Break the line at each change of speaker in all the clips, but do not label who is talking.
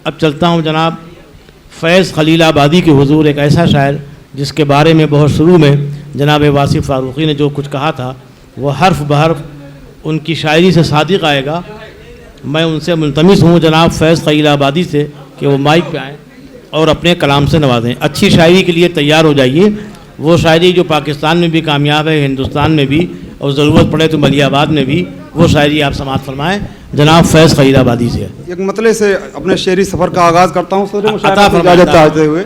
अब चलता हूँ जनाब फैज़ खलील आबादी के हुजूर, एक ऐसा शायर जिसके बारे में बहुत शुरू में जनाब वासिफ़ फ़ारूक़ी ने जो कुछ कहा था वो हर्फ बहर्फ उनकी शायरी से सादिक़ आएगा। मैं उनसे मुल्तमिस हूँ जनाब फैज़ खलील आबादी से कि वो माइक पे आएँ और अपने कलाम से नवाजें। अच्छी शायरी के लिए तैयार हो जाइए, वो शायरी जो पाकिस्तान में भी कामयाब है, हिंदुस्तान में भी, और ज़रूरत पड़े तो मलियाबाद में भी, वो शायरी आप समाअत फरमाएँ। जनाब फैज़ खलील आबादी से
एक मतले से अपने शेरी सफ़र का आगाज़ करता हूँ
इजाज़त
चाहते हुए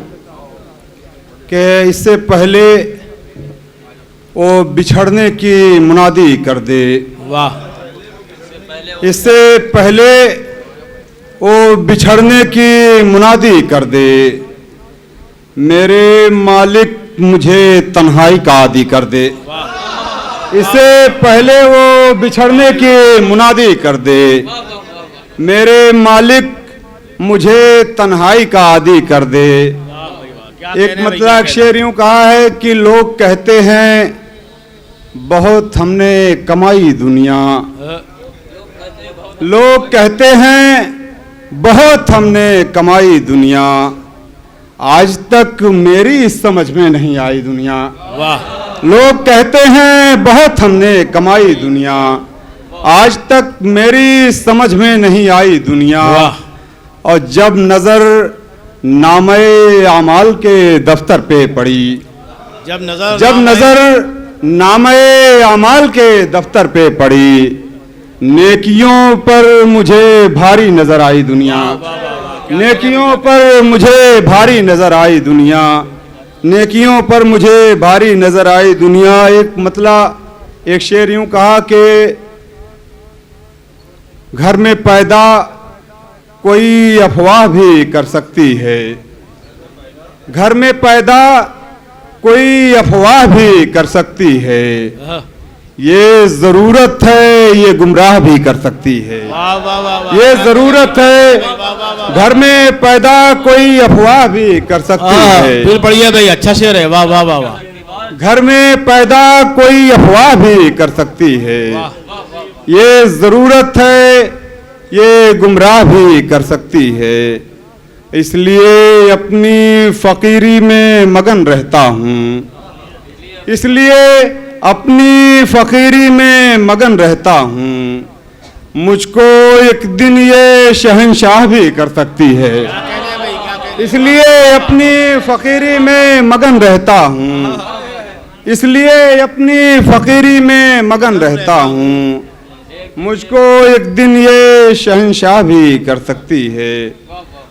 कि इससे पहले वो बिछड़ने की मुनादी कर दे।
वाह।
इससे पहले वो बिछड़ने की मुनादी कर दे, मेरे मालिक मुझे तन्हाई का आदी कर दे। इससे पहले वो बिछड़ने की मुनादी कर दे, मेरे मालिक मुझे तन्हाई का आदी कर दे। एक मतलब शेर यूं कहा है कि लोग कहते हैं बहुत हमने कमाई दुनिया, लोग कहते हैं बहुत हमने कमाई दुनिया, आज तक मेरी समझ में नहीं आई दुनिया।
वाह।
लोग कहते हैं बहुत हमने कमाई दुनिया, आज तक मेरी समझ में नहीं आई दुनिया। और जब नज़र नामे आमाल के दफ्तर पे पड़ी, जब नज़र नामे आमाल के दफ्तर पे पड़ी, नेकियों पर मुझे भारी नजर आई दुनिया, नेकियों पर मुझे भारी नजर आई दुनिया, नेकियों पर मुझे भारी नजर आई दुनिया। एक मतलब एक शेर यूं कहा कि घर में पैदा कोई अफवाह भी कर सकती है, घर में पैदा कोई अफवाह भी कर सकती है, ये जरूरत है ये गुमराह भी कर सकती है। ये जरूरत है घर में पैदा कोई अफवाह भी कर सकती है।
फिर बढ़िया भाई, अच्छा शेर है। वाह वाह वाह वाह।
घर में पैदा कोई अफवाह भी कर सकती है, ये जरूरत है ये गुमराह भी कर सकती है। इसलिए अपनी फकीरी में मगन रहता हूँ, इसलिए अपनी फकीरी में मगन रहता हूँ, मुझको एक दिन ये शहंशाह भी कर सकती है। इसलिए अपनी फकीरी में मगन रहता हूँ, इसलिए अपनी फकीरी में मगन रहता हूँ, मुझको एक दिन ये शहंशाह भी कर सकती है।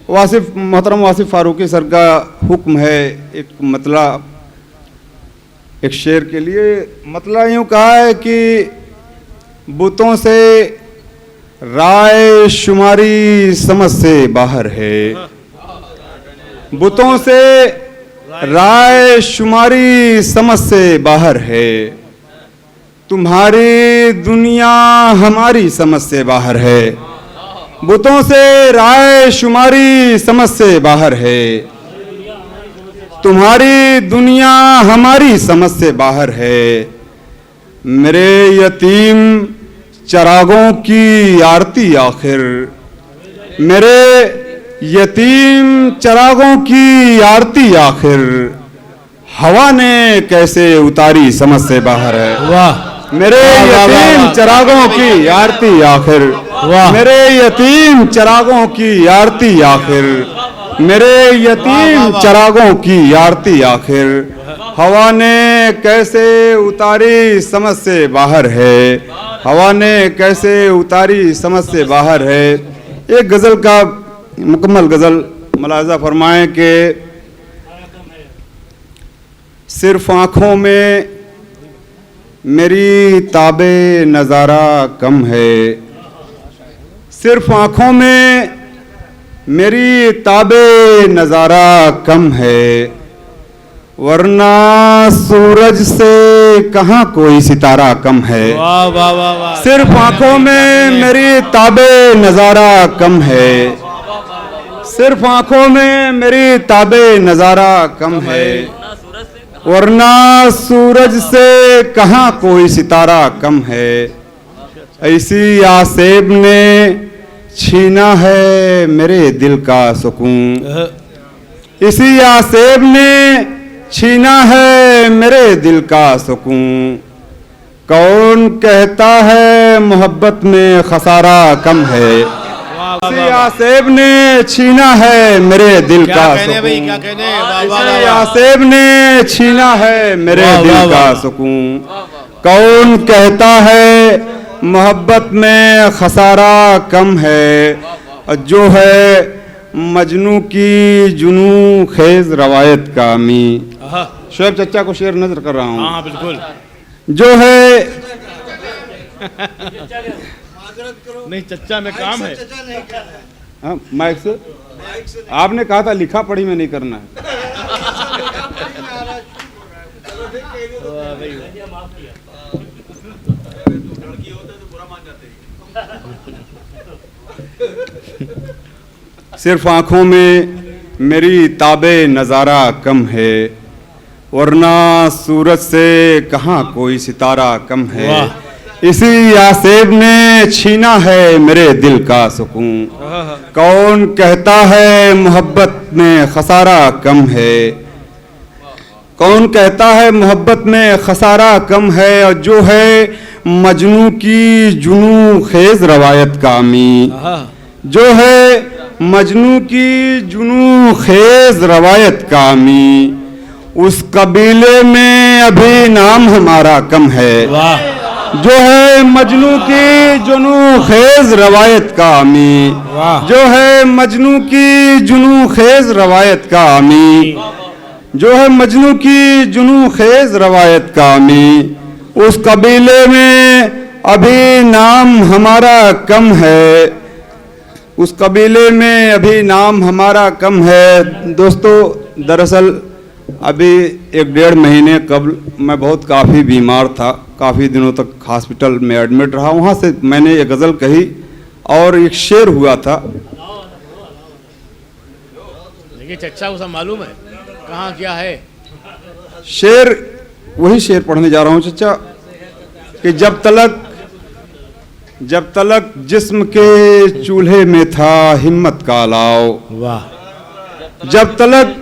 मोहतरम वासिफ़ फ़ारूक़ी सर का हुक्म है एक मतलब एक शेर के लिए। मतलब यूँ कहा है कि बुतों से राय शुमारी समझ से बाहर है, बुतों से राय शुमारी समझ से बाहर है, तुम्हारी दुनिया हमारी समझ से बाहर है, बुतों से राय शुमारी समझ से बाहर है, तुम्हारी दुनिया हमारी समझ से बाहर है। मेरे यतीम चरागों की आरती आखिर, मेरे यतीम चरागों की आरती आखिर, हवा ने कैसे उतारी समझ से बाहर है।
वाह।
मेरे यतीम चरागों की आरती आखिर, मेरे यतीम चरागों की आरती आखिर, मेरे यतीम चरागों की आरती आखिर, हवा ने कैसे उतारी समझ से बाहर है, हवा ने कैसे उतारी समझ से बाहर है। एक गज़ल का मुकम्मल गज़ल मुलाहज़ा फरमाएं कि सिर्फ आँखों में मेरी ताबे नज़ारा कम है, सिर्फ आँखों में मेरी ताबे नज़ारा कम है, वरना सूरज से कहाँ कोई सितारा कम है।
वाह वाह वाह वाह।
सिर्फ आँखों में मेरी ताबे नज़ारा कम है, सिर्फ आँखों में मेरी ताबे नज़ारा कम है, वरना सूरज से कहाँ कोई सितारा कम है। ऐसी आसेब ने छीना है मेरे दिल का सुकून। इसी आसेब ने छीना है मेरे दिल का सुकून। कौन कहता है मोहब्बत में खसारा कम है। इसी आसेब ने छीना है मेरे दिल का सुकून। इसी आसेब ने छीना है मेरे दिल का सुकून। कौन कहता है मोहब्बत में खसारा कम है। जो है मजनू की जुनू खेज रवायत का अमी। शोएब चचा को शेर नजर कर रहा हूँ।
हाँ बिल्कुल।
जो है
नहीं चच्चा में काम है।
हाँ, माइक से आपने कहा था लिखा पढ़ी में नहीं करना है। सिर्फ आंखों में मेरी ताबे नजारा कम है, वरना सूरज से कहाँ कोई सितारा कम है। इसी आसेब ने छीना है मेरे दिल का सुकून। कौन कहता है मोहब्बत में खसारा कम है। कौन कहता है मोहब्बत में खसारा कम है। और जो है मजनू की जुनू खेज रवायत का अमी। जो है मजनू की जुनू खेज रवायत का अमी। उस कबीले में अभी नाम हमारा कम है। जो है मजनू की जुनू खेज रवायत का अमी। जो है मजनू की जुनू खेज रवायत का अमी। जो है मजनू की जुनू खेज रवायत का अमी। उस कबीले में अभी नाम हमारा कम है। उस कबीले में अभी नाम हमारा कम है। दोस्तों, दरअसल अभी 1-1.5 महीने कबल मैं बहुत काफ़ी बीमार था, काफ़ी दिनों तक हॉस्पिटल में एडमिट रहा। वहाँ से मैंने एक गज़ल कही और एक शेर हुआ था।
देखिए चच्चा को सब मालूम है कहाँ क्या है।
शेर वही शेर पढ़ने जा रहा हूँ चच्चा कि जब तलक जिस्म के चूल्हे में था हिम्मत का अलाव।
वाह।
जब तलक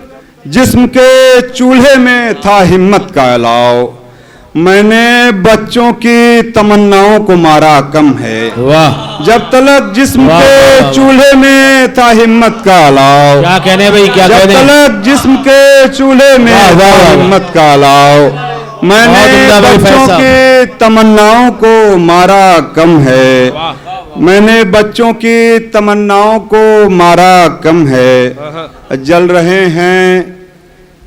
जिस्म के चूल्हे में था हिम्मत का अलाव, मैंने बच्चों की तमन्नाओं को मारा कम है।
वाह।
जब तलक जिस्म के चूल्हे में था हिम्मत का अलाव।
क्या कहने भाई, क्या
जब
कहने।
तलक जिस्म के चूल्हे में था हिम्मत का अलाव, मैंने बच्चों की तमन्नाओं को मारा कम है। मैंने बच्चों की तमन्नाओं को मारा कम है। जल रहे हैं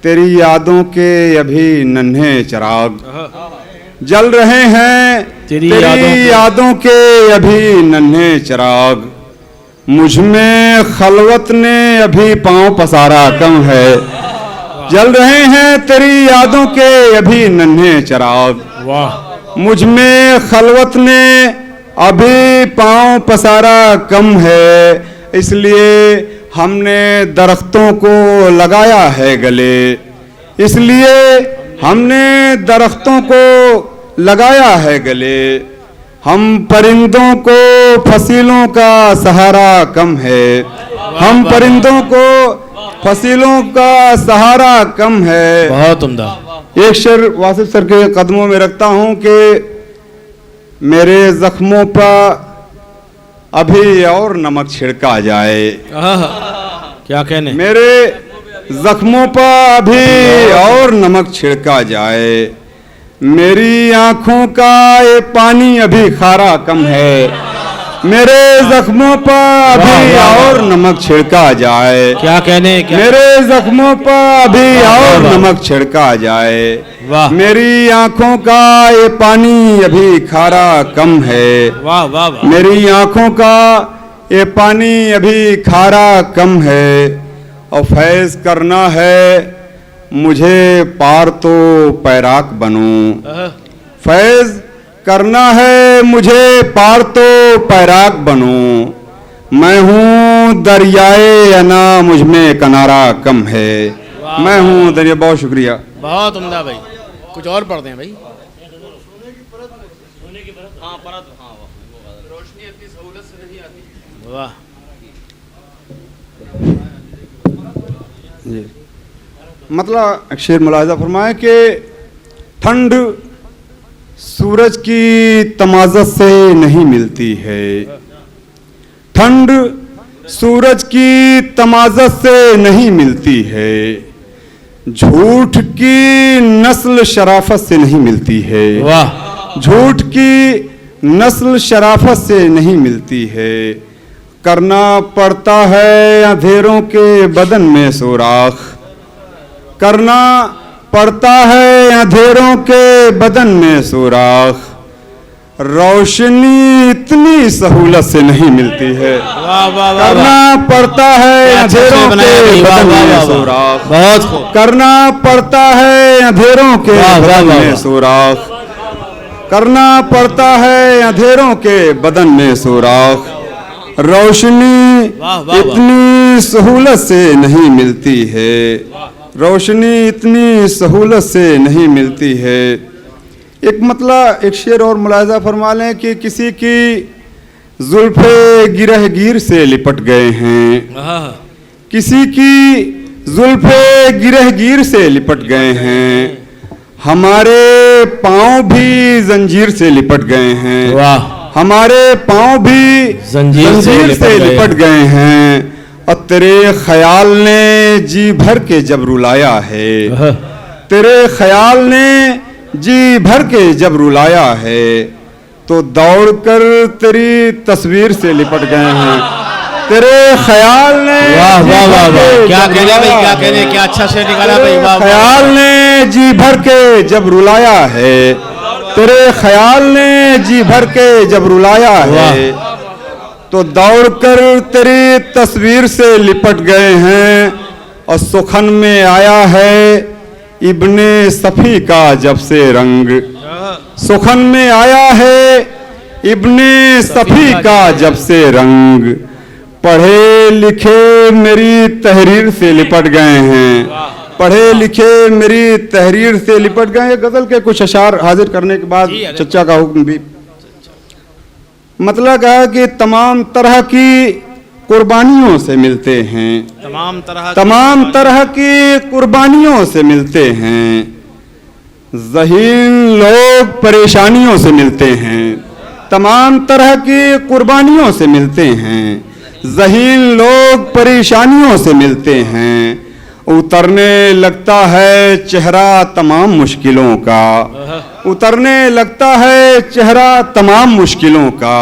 तेरी यादों के अभी नन्हे चिराग। जल रहे हैं तेरी यादों के अभी नन्हे चिराग। मुझ में खलवत ने अभी पांव पसारा कम है। जल रहे हैं तेरी यादों के अभी नन्हे चिराग।
वाह।
मुझ में खलवत ने अभी पांव पसारा कम है। इसलिए हमने दरख्तों को लगाया है गले। इसलिए हमने दरख्तों को लगाया है गले। हम परिंदों को फसीलों का सहारा कम है। हम परिंदों को फसीलों का सहारा कम है।
बहुत उम्दा।
एक शेर वासिफ सर के कदमों में रखता हूं कि मेरे जख्मों पर अभी और नमक छिड़का जाए।
क्या कहने।
मेरे जख्मों पर अभी और नमक छिड़का जाए। मेरी आंखों का ये पानी अभी खारा कम है। मेरे जख्मों पर अभी और नमक छिड़का जाए।
क्या कहने।
मेरे जख्मों पर अभी और नमक छिड़का जाए।
वाह।
मेरी आंखों का ये पानी अभी खारा कम है।
वाह वाह वाह।
मेरी आंखों का ये पानी अभी खारा कम है। और फैज करना है मुझे पार तो पैराक बनूं। फैज करना है मुझे पार तो पैराक बनूं। मैं हूँ दरियाए अना मुझ में किनारा कम है। मैं हूँ दरिया। बहुत शुक्रिया।
बहुत उम्दा भाई। कुछ और पढ़ते हैं भाई। रोशनी इतनी सहूलत से नहीं आती। वाह।
जी मतलब एक शेर मुलाहिजा फरमाए कि ठंड सूरज की तमाज़त से नहीं मिलती है, ठंड सूरज की तमाज़त से नहीं मिलती है, झूठ की नस्ल शराफत से नहीं मिलती है,
वाह,
झूठ की नस्ल शराफत से नहीं मिलती है, करना पड़ता है अंधेरों के बदन में सुराख, करना पड़ता है अंधेरों के बदन में सुराख, रोशनी इतनी सहूलत से नहीं मिलती है,
वाह वाह वाह,
करना पड़ता है अंधेरों के बदन में सुराख,
बहुत खूब,
करना पड़ता है अंधेरों के बदन में सुराख, करना पड़ता है अंधेरों के बदन में सुराख, रोशनी इतनी सहूलत से नहीं मिलती है, रोशनी इतनी सहूलत से नहीं मिलती है। एक मतलब एक शेर और मुलाहिजा फरमा लें कि किसी की जुल्फे गिरहगीर से लिपट गए हैं, किसी की जुल्फे गिरहगीर से लिपट गए हैं, हमारे पांव भी जंजीर से लिपट गए हैं,
वाह,
हमारे पांव भी
जंजीर से
लिपट गए हैं, और तेरे ख्याल ने जी भर के जब रुलाया है, तेरे ख्याल ने जी भर के जब रुलाया है, तो दौड़कर तेरी तस्वीर से लिपट गए हैं, तेरे ख्याल ने
वाह वाह वाह वाह, क्या कहने भाई, क्या कहने, क्या अच्छा से निकाला भाई, वाह,
ख्याल ने जी भर के जब रुलाया है, तेरे ख्याल ने जी भर के जब रुलाया है, तो दौड़कर तेरी तस्वीर से लिपट गए हैं, और सुखन में आया है इब्ने सफी का जब से रंग, सुखन में आया है इब्ने सफी का जब से रंग, पढ़े लिखे मेरी तहरीर से लिपट गए हैं, पढ़े लिखे मेरी तहरीर से लिपट गए। गजल के कुछ अशार हाजिर करने के बाद चर्चा का हुक्म भी, मतलब है कि तमाम तरह की कुर्बानियों से मिलते हैं, तमाम तरह की कुर्बानियों से मिलते हैं, ज़हीन लोग परेशानियों से मिलते हैं, तमाम तरह की कुर्बानियों से मिलते हैं, ज़हीन लोग परेशानियों से मिलते हैं, उतरने लगता है चेहरा तमाम मुश्किलों का, उतरने लगता है चेहरा तमाम मुश्किलों का,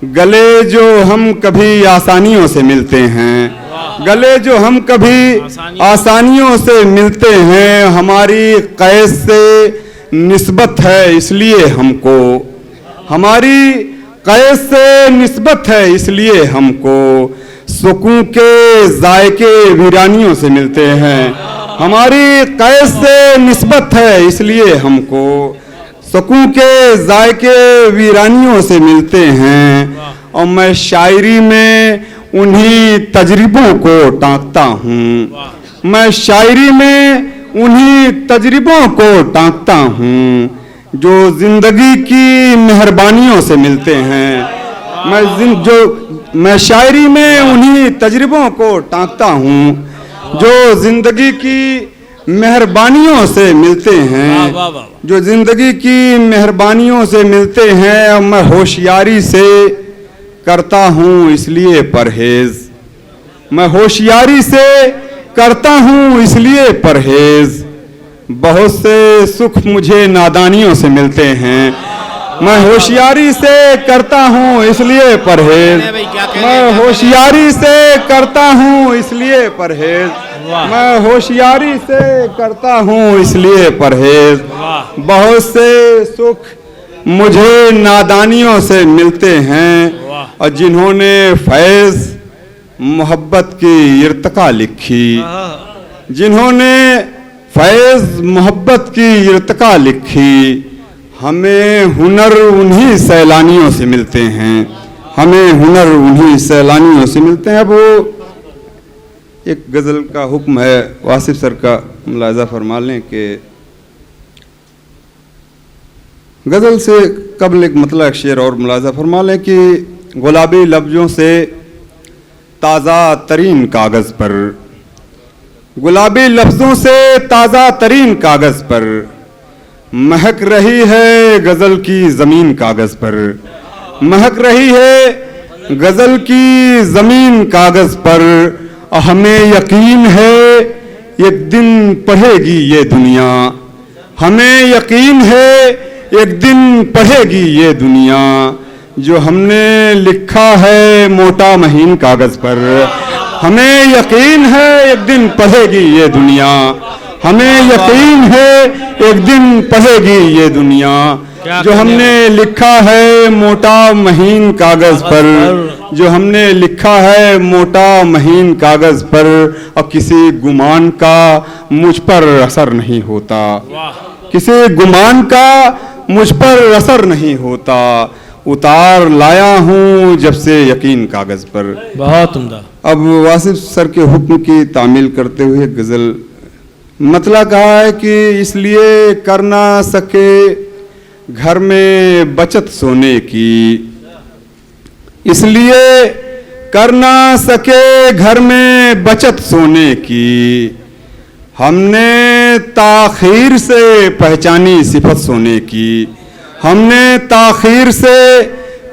गले जो हम कभी आसानियों से मिलते हैं, गले जो हम कभी आसानियों से मिलते हैं, हमारी कैद से निस्बत है इसलिए हमको, हमारी कैद से निस्बत है इसलिए हमको, सुकून के जायके वीरानियों से मिलते हैं, हमारी कैद से निस्बत है इसलिए हमको, सुकून के जायके वीरानियों से मिलते हैं, और मैं शायरी में उन्हीं तजरिबों को टांकता हूँ, मैं शायरी में उन्हीं तजरिबों को टांकता हूँ, जो जिंदगी की मेहरबानियों से मिलते हैं, मैं शायरी में उन्हीं तजरिबों को टांकता हूँ, जो जिंदगी की मेहरबानियों से मिलते हैं, जो जिंदगी की मेहरबानियों से मिलते हैं, और मैं होशियारी से करता हूँ इसलिए परहेज, मैं होशियारी से करता हूँ इसलिए परहेज, बहुत से सुख मुझे नादानियों से मिलते हैं, मैं होशियारी से करता हूँ इसलिए परहेज, मैं होशियारी से करता हूँ इसलिए परहेज, मैं होशियारी से करता हूँ इसलिए परहेज, बहुत से सुख मुझे नादानियों से मिलते हैं, और जिन्होंने फैज़ मोहब्बत की इर्तिका लिखी, जिन्होंने फैज़ मोहब्बत की इर्तिका लिखी, हमें हुनर उन्हीं सैलानियों से मिलते हैं, हमें हुनर उन्हीं सैलानियों से मिलते हैं। अब वो एक गज़ल का हुक्म है, वासिफ सर का मुलाहिज़ा फरमा लें कि गज़ल से कबल एक मतलब शेर और मुलाहिज़ा फरमा लें कि गुलाबी लफ्ज़ों से ताज़ा तरीन कागज़ पर, गुलाबी लफ्जों से ताज़ा तरीन कागज़ पर महक रही है गज़ल की ज़मीन कागज़ पर, महक रही है गज़ल की ज़मीन कागज़ पर। हमें यकीन है एक दिन पढ़ेगी ये दुनिया, हमें यकीन है एक दिन पढ़ेगी ये दुनिया। जो हमने लिखा है मोटा महीन कागज़ पर, हमें यकीन है एक दिन पढ़ेगी ये दुनिया, हमें यकीन है एक दिन पढ़ेगी ये दुनिया। जो हमने लिखा है मोटा महीन कागज़ पर, जो हमने लिखा है मोटा महीन कागज़ पर, और किसी गुमान का मुझ पर असर नहीं होता, किसी गुमान का मुझ पर असर नहीं होता। उतार लाया हूँ जब से यकीन कागज़ पर।
बहुत उम्दा।
अब वासिफ सर के हुक्म की तामील करते हुए गज़ल मतला कहा है कि इसलिए कर ना सके घर में बचत सोने की, इसलिए कर ना सके घर में बचत सोने की। हमने ताख़ीर से पहचानी सिफत सोने की, हमने ताख़ीर से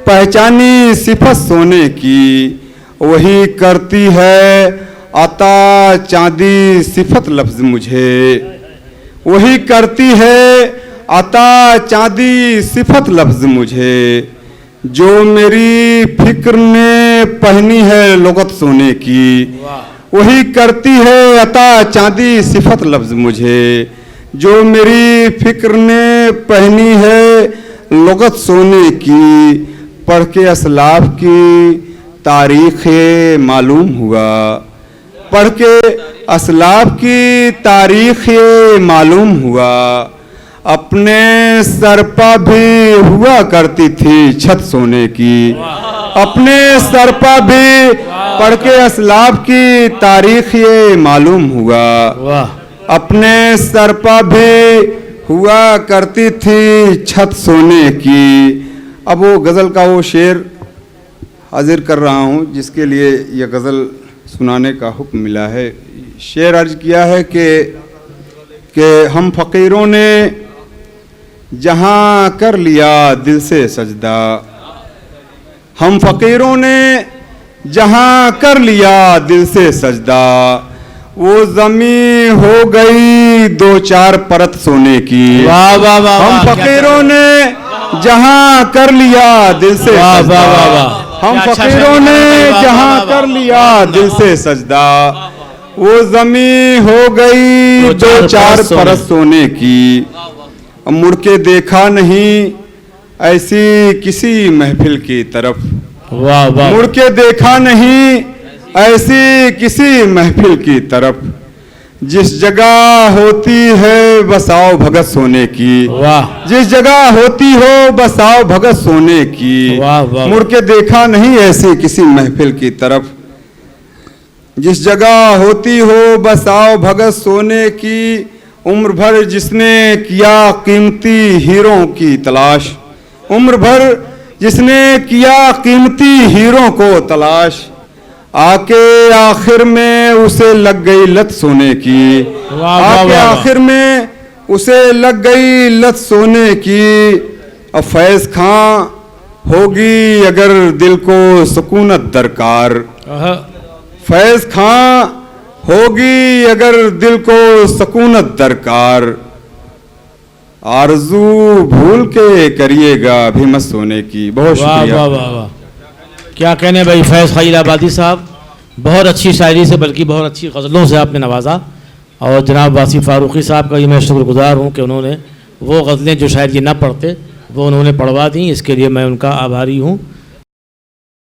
पहचानी सिफत सोने की। वही करती है अता चांदी सिफत लफ्ज़ मुझे, वही करती है अता चांदी सिफत लफ्ज़ मुझे। जो मेरी फिक्र ने पहनी है लुग़त सोने की, वही करती है अता चांदी सिफत लफ्ज़ मुझे। जो मेरी फिक्र ने पहनी है लुग़त सोने की। पढ़ के असलाफ की तारीख़ मालूम हुआ, पढ़ के असलाफ की तारीख़ मालूम हुआ। अपने सर पर भी हुआ करती थी छत सोने की, अपने सर पर भी पढ़ के असलाफ की तारीख़ ये मालूम हुआ। अपने सर पर भी हुआ करती थी छत सोने की। अब वो गज़ल का वो शेर हाजिर कर रहा हूँ जिसके लिए यह गज़ल सुनाने का हुक्म मिला है। शेर अर्ज किया है कि हम फ़कीरों ने जहाँ कर लिया दिल से सजदा, हम फ़कीरों ने जहाँ कर लिया दिल से सजदा। वो ज़मीं हो गई दो चार परत सोने की।
वाह वाह वाह।
हम फ़कीरों ने जहाँ कर लिया दिल से सजदा, हम फ़कीरों ने जहाँ कर लिया दिल से सजदा। वो ज़मीं हो गई दो चार परत सोने की। मुड़ के देखा नहीं ऐसी किसी महफिल की तरफ,
वाह वाह।
मुड़ के देखा नहीं ऐसी किसी महफिल की तरफ। जिस जगह होती है बसाओ भगत सोने की,
वाह।
जिस जगह होती हो बसाओ भगत सोने की।
वाह वाह।
मुड़ के देखा नहीं ऐसी किसी महफिल की तरफ। जिस जगह होती हो बसाओ भगत सोने की। उम्र भर जिसने किया कीमती हीरों की तलाश, उम्र भर जिसने किया कीमती हीरों को तलाश। आके आखिर में उसे लग गई लत सोने की, आके आखिर में उसे लग गई लत सोने की। अब फैज़ खां होगी अगर दिल को सुकूनत दरकार, फैज़ खां होगी अगर दिल को सुकूनत दरकार। आरज़ू भूल के करिएगा भी मत सोने की। बहुत शुक्रिया।
वाह वाह वाह। क्या कहने भाई फैज़ खलील आबादी साहब, बहुत अच्छी शायरी से बल्कि बहुत अच्छी गज़लों से आपने नवाजा। और जनाब वासिफ़ फ़ारूक़ी साहब का ये मैं शुक्रगुज़ार हूँ कि उन्होंने वो गज़लें जो शायद ये ना पढ़ते वो उन्होंने पढ़वा दी। इसके लिए मैं उनका आभारी हूँ।